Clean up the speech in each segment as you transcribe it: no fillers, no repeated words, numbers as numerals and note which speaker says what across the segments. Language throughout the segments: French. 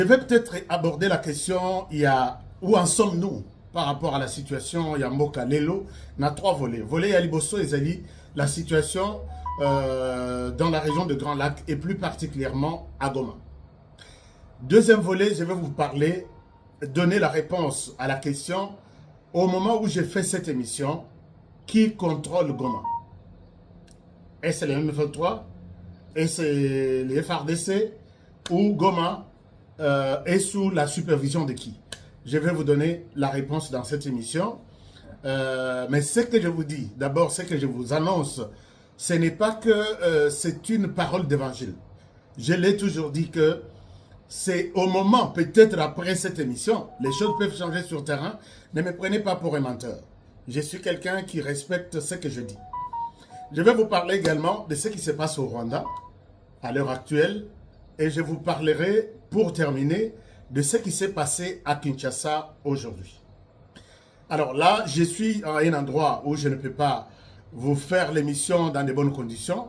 Speaker 1: Je vais peut-être aborder la question, où en sommes-nous par rapport à la situation Yamboka Lelo. On a trois volets. Volet Yaliboso et Zali, la situation dans la région de Grand Lac et plus particulièrement à Goma. Deuxième volet, je vais vous parler, donner la réponse à la question au moment où j'ai fait cette émission, qui contrôle Goma? Est-ce les M23? Est-ce les FARDC? Ou Goma est sous la supervision de qui? Je vais vous donner la réponse dans cette émission. Mais ce que je vous dis, d'abord, ce que je vous annonce, ce n'est pas que c'est une parole d'évangile. Je l'ai toujours dit que c'est au moment, peut-être après cette émission, les choses peuvent changer sur le terrain. Ne me prenez pas pour un menteur. Je suis quelqu'un qui respecte ce que je dis. Je vais vous parler également de ce qui se passe au Rwanda à l'heure actuelle. Et je vous parlerai, pour terminer, de ce qui s'est passé à Kinshasa aujourd'hui. Alors là, je suis à un endroit où je ne peux pas vous faire l'émission dans de bonnes conditions.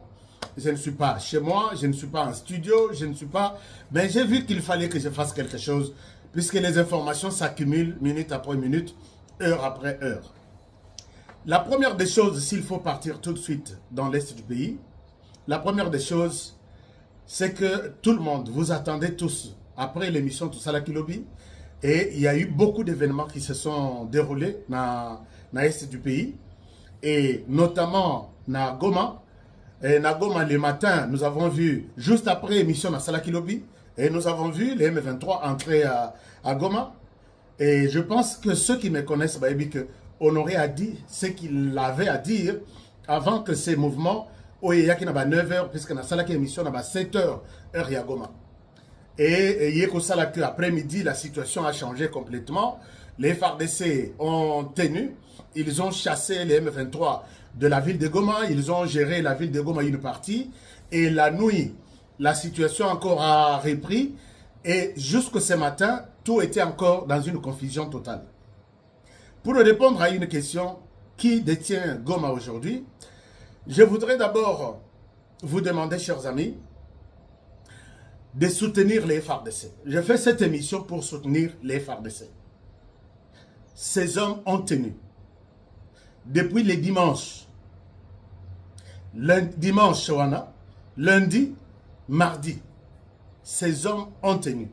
Speaker 1: Je ne suis pas chez moi, je ne suis pas en studio, je ne suis pas... Mais j'ai vu qu'il fallait que je fasse quelque chose, puisque les informations s'accumulent minute après minute, heure après heure. La première des choses, s'il faut partir tout de suite dans l'est du pays, la première des choses, c'est que tout le monde, vous attendez tous, après l'émission Tout ça la Kilobi, et il y a eu beaucoup d'événements qui se sont déroulés dans l'est du pays, et notamment dans Goma. Et dans Goma, le matin, nous avons vu, juste après l'émission dans Salakilobi, et nous avons vu les M23 entrer à Goma. Et je pense que ceux qui me connaissent, Honoré a dit ce qu'il avait à dire avant que ces mouvements, il y a 9h, puisque dans Salaki émission, il y a 7h, heure à Goma. Et il y a après-midi, la situation a changé complètement. Les FARDC ont tenu, ils ont chassé les M23 de la ville de Goma, ils ont géré la ville de Goma une partie, et la nuit, la situation encore a repris, et jusqu'à ce matin, tout était encore dans une confusion totale. Pour répondre à une question, qui détient Goma aujourd'hui, je voudrais d'abord vous demander, chers amis, de soutenir les FARDC. Je fais cette émission pour soutenir les FARDC. Ces hommes ont tenu. Depuis les dimanches, dimanche, lundi, mardi, ces hommes ont tenu.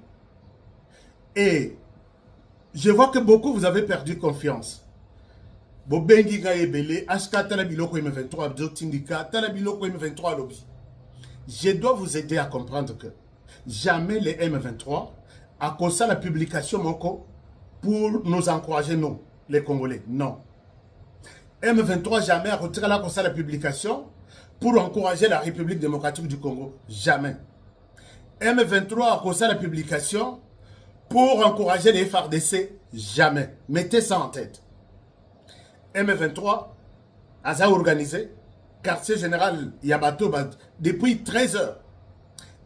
Speaker 1: Et je vois que beaucoup vous avez perdu confiance. Je dois vous aider à comprendre que jamais les M23 a causé la publication Moko pour nous encourager, nous, les Congolais. Non. M23 jamais a retiré la publication pour encourager la République démocratique du Congo. Jamais. M23 a causé la publication pour encourager les FARDC. Jamais. Mettez ça en tête. M23 a organisé quartier général Yabato depuis 13 h.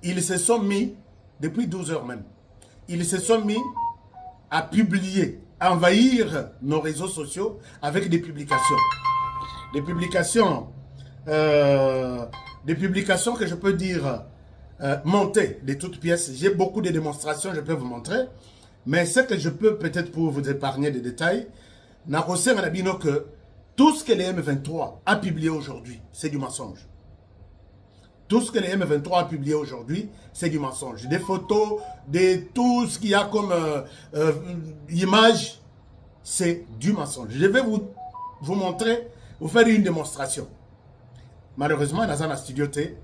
Speaker 1: Ils se sont mis, depuis 12 h même, ils se sont mis à publier, à envahir nos réseaux sociaux avec des publications. Des publications que je peux dire montées de toutes pièces. J'ai beaucoup de démonstrations, je peux vous montrer. Mais ce que je peux peut-être pour vous épargner des détails, que tout ce que les M23 a publié aujourd'hui, c'est du mensonge. Tout ce que les M23 a publié aujourd'hui, c'est du mensonge. Des photos, de tout ce qu'il y a comme image, c'est du mensonge. Je vais vous montrer, vous faire une démonstration. Malheureusement, dans un studio T,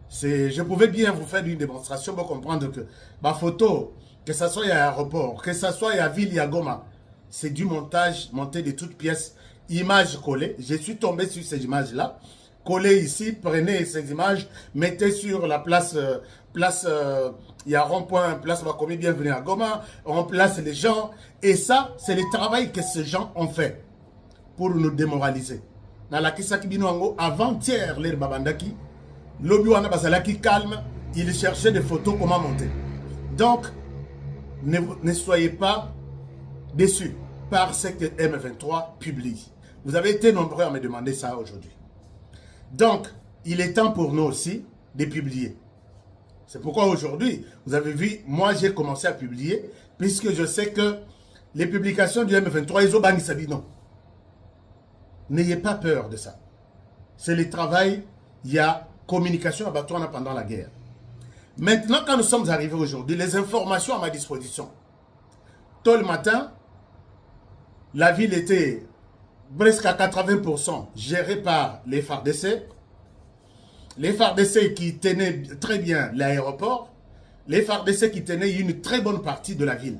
Speaker 1: je pouvais bien vous faire une démonstration pour comprendre que ma photo, que ce soit à l'aéroport, que ce soit à Ville, à Goma, c'est du montage monté de toutes pièces, images collées. Je suis tombé sur ces images-là. Collez ici, prenez ces images, mettez sur la place, il y a rond-point, place Bakomi, bienvenue à Goma, on place les gens. Et ça, c'est le travail que ces gens ont fait pour nous démoraliser. Dans la Kisaki Binoango, avant-hier, les Babandaki, l'Obiwana Bazalaki calme, il cherchait des photos comment monter. Donc, ne soyez pas déçus par ce que M23 publie. Vous avez été nombreux à me demander ça aujourd'hui. Donc, il est temps pour nous aussi de publier. C'est pourquoi aujourd'hui, vous avez vu, moi j'ai commencé à publier, puisque je sais que les publications du M23, ils ont banni ça, non. N'ayez pas peur de ça. C'est le travail, il y a communication à Batouana pendant la guerre. Maintenant, quand nous sommes arrivés aujourd'hui, les informations à ma disposition. Tôt le matin, la ville était presque à 80% gérée par les FARDC. Les FARDC qui tenaient très bien l'aéroport. Les FARDC qui tenaient une très bonne partie de la ville.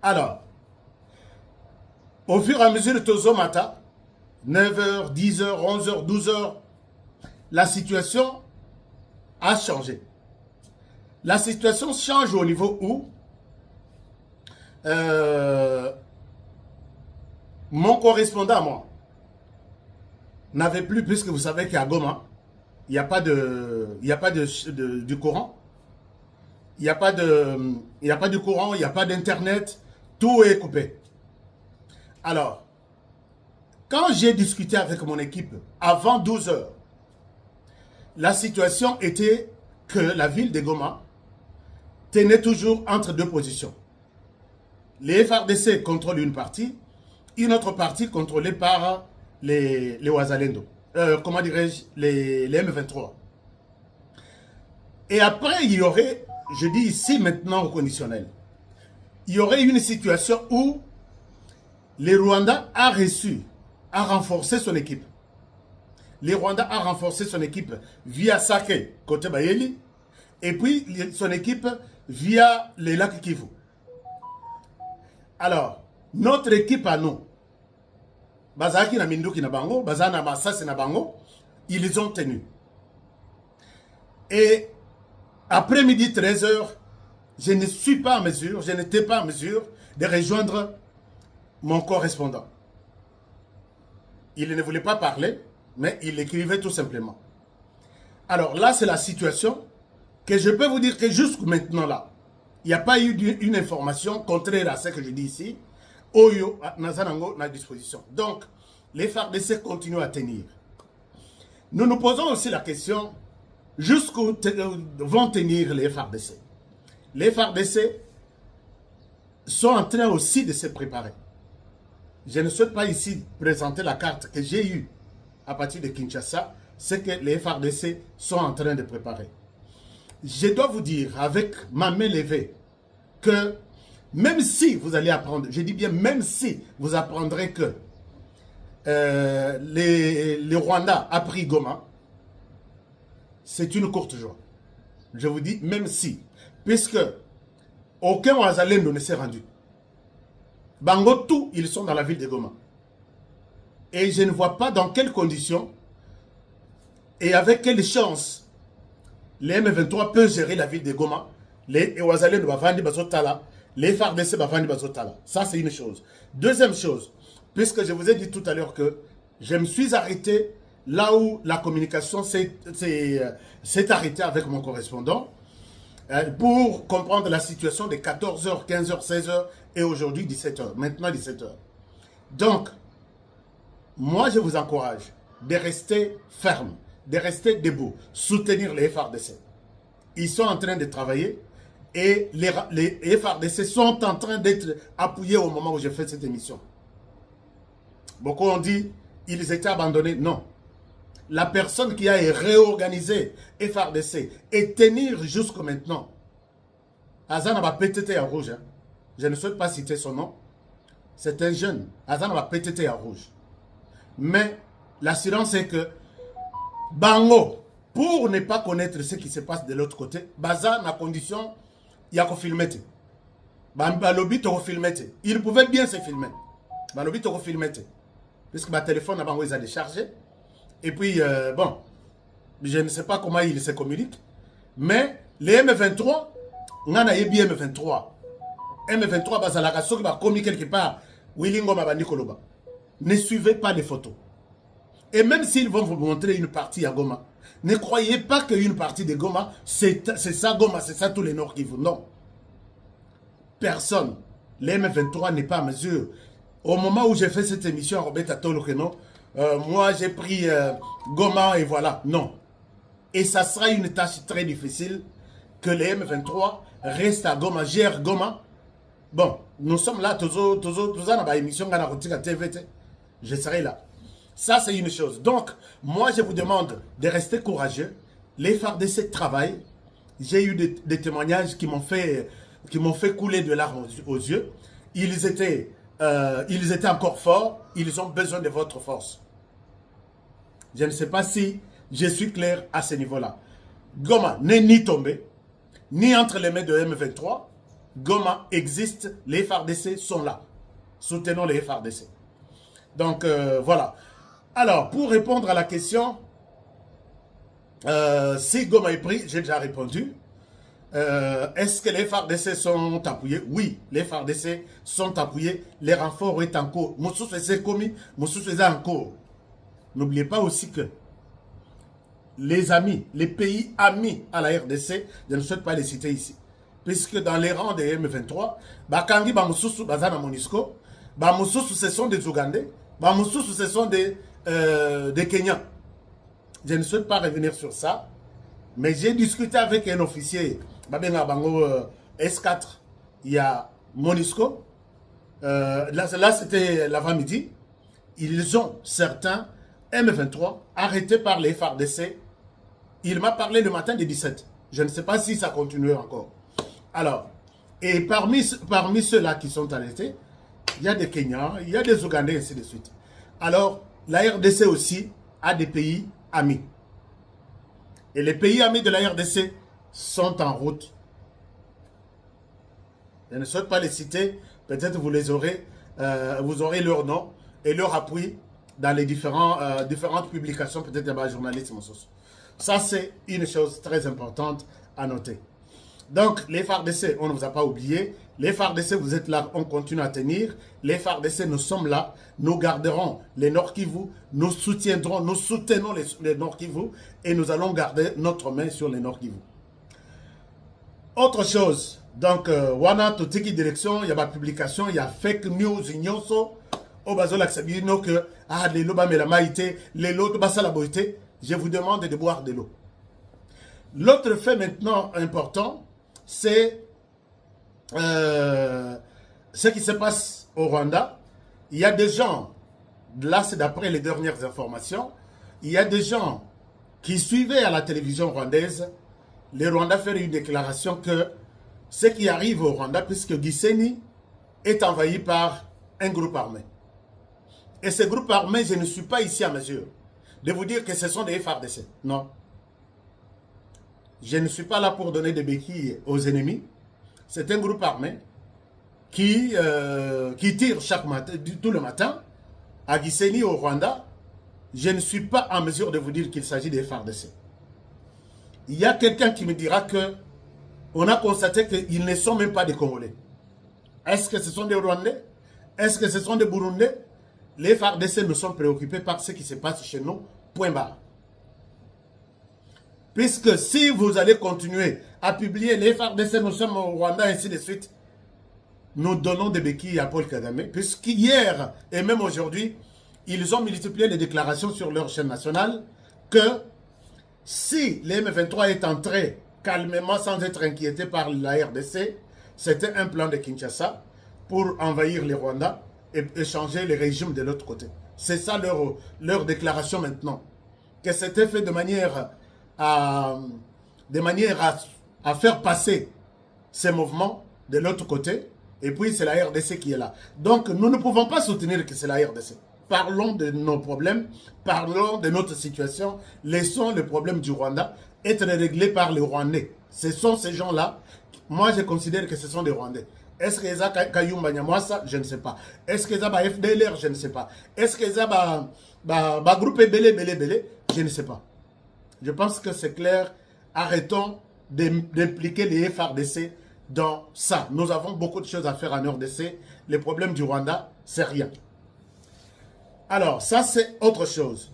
Speaker 1: Alors, au fur et à mesure de Tozomata, 9h, 10h, 11h, 12h, la situation a changé. La situation change au niveau où mon correspondant, moi, n'avait plus, puisque vous savez qu'à Goma, il n'y a pas du courant. Il n'y a pas de courant, il n'y a pas d'internet, tout est coupé. Alors, quand j'ai discuté avec mon équipe avant 12 heures, la situation était que la ville de Goma tenait toujours entre deux positions. Les FARDC contrôlent une partie, une autre partie contrôlée par les Ouazalendo. Comment dirais-je, les M23. Et après, il y aurait, je dis ici maintenant au conditionnel, il y aurait une situation où les Rwandais a renforcé son équipe. Les Rwandais a renforcé son équipe via Sake, côté Bayeli, et puis son équipe via les lacs Kivu. Alors, notre équipe à nous, Bazaki na Minduki na Bango, Bazana Massas na Bango, ils ont tenu. Et après-midi 13h, je ne suis pas en mesure, je n'étais pas en mesure de rejoindre mon correspondant. Il ne voulait pas parler, mais il écrivait tout simplement. Alors là, c'est la situation que je peux vous dire que jusqu'à maintenant là, il n'y a pas eu une information contraire à ce que je dis ici. Oyo, Nazanango, à disposition. Donc, les FARDC continuent à tenir. Nous nous posons aussi la question, jusqu'où vont tenir les FARDC? Les FARDC sont en train aussi de se préparer. Je ne souhaite pas ici présenter la carte que j'ai eue à partir de Kinshasa, c'est que les FARDC sont en train de préparer. Je dois vous dire, avec ma main levée, que même si vous allez apprendre, je dis bien même si vous apprendrez que les Rwandais a pris Goma, c'est une courte joie. Je vous dis même si, puisque aucun Ouazalendo ne s'est rendu. Bango, tout, ils sont dans la ville de Goma. Et je ne vois pas dans quelles conditions et avec quelle chance les M23 peuvent gérer la ville de Goma. Les Ouazalendo Bavandi Bazotala, les FARDC Bavandi Bazotala. Ça, c'est une chose. Deuxième chose, puisque je vous ai dit tout à l'heure que je me suis arrêté là où la communication s'est arrêtée avec mon correspondant pour comprendre la situation de 14h, 15h, 16h et aujourd'hui 17h. Maintenant 17h. Donc, moi, je vous encourage de rester ferme, de rester debout, soutenir les FARDC. Ils sont en train de travailler et les FARDC sont en train d'être appuyés au moment où je fais cette émission. Beaucoup ont dit ils étaient abandonnés. Non. La personne qui a réorganisé FARDC et tenir jusqu'à maintenant, Azan va péter en rouge. Hein. Je ne souhaite pas citer son nom. C'est un jeune. Azan va péter en rouge. Mais l'assurance est que Bango, pour ne pas connaître ce qui se passe de l'autre côté, Bazan a condition, il y a qu'à filmer. Balobi te filmer. Il pouvait bien se filmer. Balobi te filmer. Puisque ma téléphone a Bango, ils ont déchargé. Et puis, bon, je ne sais pas comment ils se communiquent. Mais les M23, on a eu bien M23. M23, Bazalaka, ceux qui va commis quelque part, Willingo Mabandi Koloba. Ne suivez pas les photos. Et même s'ils vont vous montrer une partie à Goma, ne croyez pas qu'une partie de Goma, c'est ça Goma, c'est ça tous les Nord Kivu. Non. Personne. Les M23 n'est pas à mesure. Au moment où j'ai fait cette émission à Robert Atolokeno, moi j'ai pris Goma et voilà. Non. Et ça sera une tâche très difficile que les M23 restent à Goma, gèrent Goma. Bon, nous sommes là, tous dans l'émission TVT. Je serai là. Ça, c'est une chose. Donc, moi, je vous demande de rester courageux. Les FARDC travaillent. J'ai eu des témoignages qui m'ont fait couler de larmes aux yeux. Ils étaient encore forts. Ils ont besoin de votre force. Je ne sais pas si je suis clair à ce niveau-là. Goma n'est ni tombé, ni entre les mains de M23. Goma existe, les FARDC sont là. Soutenons les FARDC. Donc, voilà. Alors, pour répondre à la question, si Goma est pris, j'ai déjà répondu. Est-ce que les FARDC sont appuyés? Oui, les FARDC sont appuyés. Les renforts sont en cours. Moussous c'est commis, Moussous c'est en cours. N'oubliez pas aussi que les amis, les pays amis à la RDC, je ne souhaite pas les citer ici. Puisque dans les rangs des M23, Bakangi, Bamoussous, Bazana Monisco, Bamoussous, ce sont des Ougandais, Bamoussous, ce sont des Kenyans. Je ne souhaite pas revenir sur ça, mais j'ai discuté avec un officier, Babenga Bango S4, il y a Monisco, là c'était l'avant-midi, ils ont certains M23 arrêtés par les FARDC. Il m'a parlé le matin des 17. Je ne sais pas si ça continue encore. Alors, et parmi ceux-là qui sont arrêtés, il y a des Kenyans, il y a des Ougandais, et ainsi de suite. Alors, la RDC aussi a des pays amis. Et les pays amis de la RDC sont en route. Je ne souhaite pas les citer. Peut-être vous les aurez, vous aurez leur nom et leur appui dans les différentes publications, peut-être dans le journalisme. Ça, c'est une chose très importante à noter. Donc, les FARDC, on ne vous a pas oublié. Les FARDC, vous êtes là, on continue à tenir. Les FARDC, nous sommes là. Nous garderons les Nord Kivu. Nous soutiendrons, nous soutenons les Nord Kivu. Et nous allons garder notre main sur les Nord Kivu. Autre chose. Donc, wana totiki direction, il y a ma publication, il y a fake news, ignoso. Au bazo l'axabino que, les lots ba la maïté, les lots ba la boité. Je vous demande de boire de l'eau. L'autre fait maintenant important, c'est ce qui se passe au Rwanda. Il y a des gens, là c'est d'après les dernières informations, il y a des gens qui suivaient à la télévision rwandaise, les Rwandais faire une déclaration que ce qui arrive au Rwanda, puisque Gisenyi est envahi par un groupe armé. Et ce groupe armé, je ne suis pas ici à mesure de vous dire que ce sont des FARDC. Non. Je ne suis pas là pour donner des béquilles aux ennemis. C'est un groupe armé qui tire chaque matin, tout le matin à Gisenyi au Rwanda. Je ne suis pas en mesure de vous dire qu'il s'agit des FARDC. Il y a quelqu'un qui me dira que on a constaté qu'ils ne sont même pas des Congolais. Est-ce que ce sont des Rwandais? Est-ce que ce sont des Burundais? Les FARDC nous sont préoccupés par ce qui se passe chez nous. Point barre. Puisque si vous allez continuer à publier les FARDC, nous sommes au Rwanda, ainsi de suite, nous donnons des béquilles à Paul Kagame. Puisqu'hier et même aujourd'hui, ils ont multiplié les déclarations sur leur chaîne nationale que si les M23 est entré calmement sans être inquiété par la RDC, c'était un plan de Kinshasa pour envahir les Rwandais et échanger les régimes de l'autre côté. C'est ça leur déclaration maintenant. Que c'était fait de manière à faire passer ces mouvements de l'autre côté. Et puis c'est la RDC qui est là. Donc nous ne pouvons pas soutenir que c'est la RDC. Parlons de nos problèmes, parlons de notre situation. Laissons le problème du Rwanda être réglé par les Rwandais. Ce sont ces gens-là. Moi, je considère que ce sont des Rwandais. Est-ce que ça Kayumba Nyamwasa? Je ne sais pas. Est-ce que ça va FDLR? Je ne sais pas. Est-ce que ça va groupe Belé? Je ne sais pas. Je pense que c'est clair. Arrêtons d'impliquer les FARDC dans ça. Nous avons beaucoup de choses à faire en RDC. Les problèmes du Rwanda, c'est rien. Alors, ça c'est autre chose.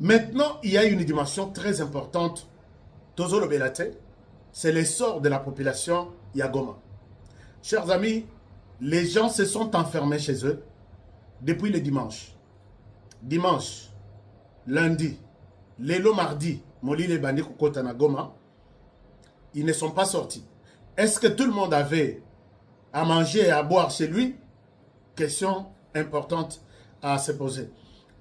Speaker 1: Maintenant, il y a une dimension très importante. Tozo Lobelate, c'est l'essor de la population Yagoma. Chers amis, les gens se sont enfermés chez eux depuis le dimanche. Dimanche, lundi, l'élo mardi, Molile et Bandi Kukota na Goma, ils ne sont pas sortis. Est-ce que tout le monde avait à manger et à boire chez lui? Question importante à se poser.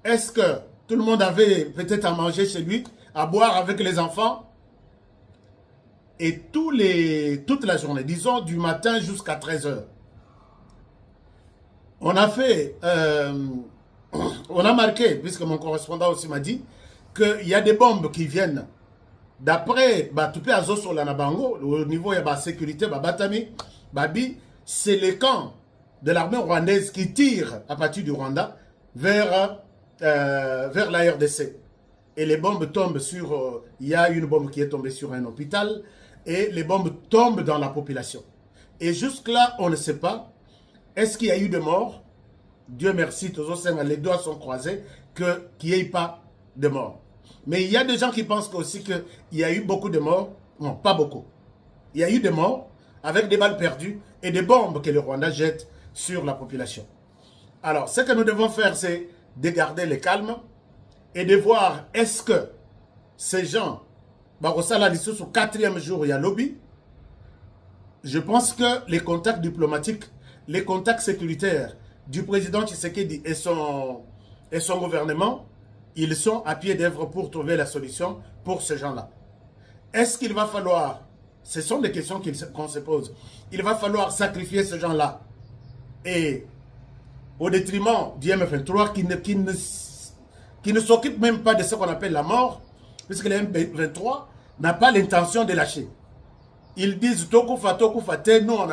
Speaker 1: Est-ce que tout le monde avait peut-être à manger chez lui, à boire avec les enfants? Et toute la journée, disons du matin jusqu'à 13h, on a fait, on a marqué, puisque mon correspondant aussi m'a dit, qu'il y a des bombes qui viennent d'après Batupé Azoso Lanabango, au niveau de la sécurité, Batami, Babi, c'est le camp de l'armée rwandaise qui tire à partir du Rwanda vers la RDC. Et les bombes tombent sur... il y a une bombe qui est tombée sur un hôpital et les bombes tombent dans la population. Et jusque-là, on ne sait pas, est-ce qu'il y a eu des morts? Dieu merci, les doigts sont croisés, qu'il n'y ait pas de morts. Mais il y a des gens qui pensent aussi qu'il y a eu beaucoup de morts. Non, pas beaucoup. Il y a eu des morts avec des balles perdues et des bombes que le Rwanda jette sur la population. Alors, ce que nous devons faire, c'est de garder le calme et de voir est-ce que ces gens, Barosala Lissou, au 4e jour, il y a lobby. Je pense que les contacts diplomatiques, les contacts sécuritaires du président Tshisekedi et son gouvernement, ils sont à pied d'œuvre pour trouver la solution pour ces gens-là. Est-ce qu'il va falloir, ce sont des questions qu'on se pose, il va falloir sacrifier ces gens-là et au détriment du M23 qui ne s'occupe même pas de ce qu'on appelle la mort, puisque le M23 n'a pas l'intention de lâcher. Ils disent Tokufa, nous on a